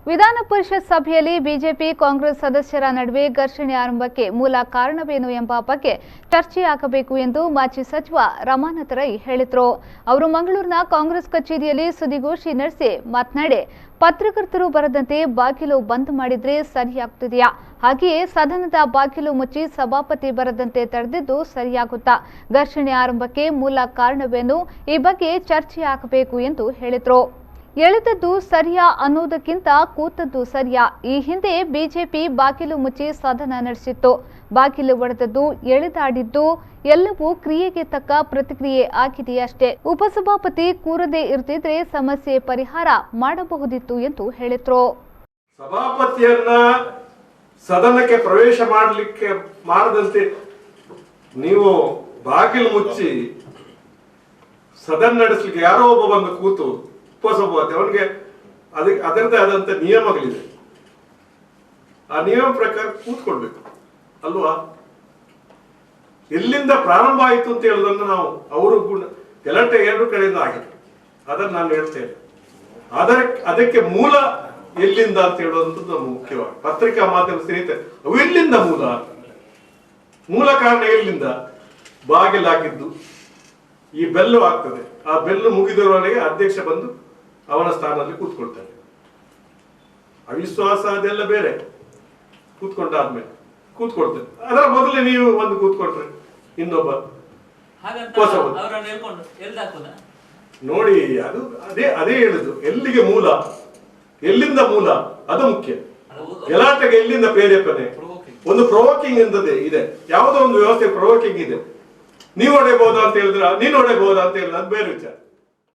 ವಿಧಾನ ಪರಿಷತ್ ಸಭೆಯಲ್ಲಿ ಬಿಜೆಪಿ ಕಾಂಗ್ರೆಸ್ ಸದಸ್ಯರ ನಡುವೆ ಘರ್ಷಣೆ ಆರಂಭಕ್ಕೆ ಮೂಲ ಕಾರಣವೇನು ಎಂಬ ಬಗ್ಗೆ ಚರ್ಚೆಯಾಗಬೇಕು ಎಂದು ಮಾಜಿ ಸಚಿವ ರಮಾನಾಥ ರೈ ಹೇಳಿದರು. ಅವರು ಮಂಗಳೂರಿನ ಕಾಂಗ್ರೆಸ್ ಕಚೇರಿಯಲ್ಲಿ ಸುದ್ದಿಗೋಷ್ಠಿ ನಡೆಸಿ ಮಾತನಾಡಿ, ಪತ್ರಕರ್ತರು ಬರದಂತೆ ಬಾಗಿಲು ಬಂದ್ ಮಾಡಿದ್ರೆ ಸರಿಯಾಗುತ್ತದೆಯಾ? ಹಾಗೆಯೇ ಸದನದ ಬಾಗಿಲು ಮುಚ್ಚಿ ಸಭಾಪತಿ ಬರದಂತೆ ತಡೆದಿದ್ದು ಸರಿಯಾಗುತ್ತಾ? ಘರ್ಷಣೆ ಆರಂಭಕ್ಕೆ ಮೂಲ ಕಾರಣವೇನು? ಈ ಬಗ್ಗೆ ಚರ್ಚೆಯಾಗಬೇಕು ಎಂದು ಹೇಳಿದರು. ಎಳೆದದ್ದು ಸರಿಯಾ ಅನ್ನೋದಕ್ಕಿಂತ ಕೂತದ್ದು ಸರಿಯಾ? ಈ ಹಿಂದೆ ಬಿಜೆಪಿ ಬಾಗಿಲು ಮುಚ್ಚಿ ಸದನ ನಡೆಸಿತ್ತು. ಬಾಗಿಲು ಒಡೆದದ್ದು, ಎಳೆದಾಡಿದ್ದು ಎಲ್ಲವೂ ಕ್ರಿಯೆಗೆ ತಕ್ಕ ಪ್ರತಿಕ್ರಿಯೆ ಆಗಿದೆಯಷ್ಟೇ. ಉಪಸಭಾಪತಿ ಕೂರದೇ ಇರ್ತಿದ್ರೆ ಸಮಸ್ಯೆ ಪರಿಹಾರ ಮಾಡಬಹುದಿತ್ತು ಎಂದು ಹೇಳಿದ್ರು. ಸಭಾಪತಿಯನ್ನ ಸದನಕ್ಕೆ ಪ್ರವೇಶ ಮಾಡದಂತೆ ನೀವು ಬಾಗಿಲು ಮುಚ್ಚಿ ಸದನ ನಡೆಸಲಿಕ್ಕೆ ಯಾರೋ ಒಬ್ಬ ಬಂದು ಕೂತು ಉಪಸಭಾಪತಿ ಅವನಿಗೆ ಅದರದ್ದೇ ಆದಂತ ನಿಯಮಗಳಿದೆ. ಆ ನಿಯಮ ಪ್ರಕಾರ ಕೂತ್ಕೊಳ್ಬೇಕು ಅಲ್ವಾ? ಎಲ್ಲಿಂದ ಪ್ರಾರಂಭ ಆಯಿತು ಅಂತ ಹೇಳುದನ್ನು ನಾವು ಅವರು ಗಲಾಟೆ ಎರಡು ಕಡೆಯಿಂದ ಆಗಿದೆ, ಅದನ್ನು ನಾನು ಹೇಳ್ತೇನೆ. ಅದಕ್ಕೆ ಮೂಲ ಎಲ್ಲಿಂದ ಅಂತ ಹೇಳುವಂಥದ್ದು ನಮ್ಗೆ ಮುಖ್ಯವಾಗಿ. ಪತ್ರಿಕಾ ಮಾಧ್ಯಮ ಸ್ನೇಹಿತರೆ, ಅವು ಎಲ್ಲಿಂದ ಮೂಲ ಕಾರಣ ಎಲ್ಲಿಂದ? ಬಾಗಿಲಾಗಿದ್ದು ಈ ಬೆಲ್ಲು ಆಗ್ತದೆ, ಆ ಬೆಲ್ಲು ಮುಗಿದವರೆಗೆ ಅಧ್ಯಕ್ಷ ಬಂದು ಅವನ ಸ್ಥಾನದಲ್ಲಿ ಕೂತ್ಕೊಳ್ತಾನೆ. ಅವಿಶ್ವಾಸ ಅದೆಲ್ಲ ಬೇರೆ, ಕೂತ್ಕೊಂಡಾದ್ಮೇಲೆ ಕೂತ್ಕೊಳ್ತೇನೆ. ಅದರ ಮೊದಲೇ ನೀವು ಒಂದು ಕೂತ್ಕೊಟ್ರೆ ಇನ್ನೊಬ್ಬ ನೋಡಿ, ಅದು ಅದೇ ಹೇಳುದು. ಎಲ್ಲಿಗೆ ಮೂಲ, ಎಲ್ಲಿಂದ ಮೂಲ ಅದು ಮುಖ್ಯ. ಗಲಾಟೆಗೆ ಎಲ್ಲಿಂದ ಪ್ರೇರೇಪಣೆ? ಒಂದು ಪ್ರೊವೋಕಿಂಗ್ ಎಂತದೇ ಇದೆ, ಯಾವುದೋ ಒಂದು ವ್ಯವಸ್ಥೆ ಪ್ರೊವೋಕಿಂಗ್ ಇದೆ. ನೀವು ಹೊಡೆಯಬಹುದಾ ಅಂತ ಹೇಳಿದ್ರ, ನೀನು ಹೊಡೆಯಬಹುದಾ ಅಂತ ಹೇಳಿದ್ರೆ ಅದು ಬೇರೆ ವಿಚಾರ.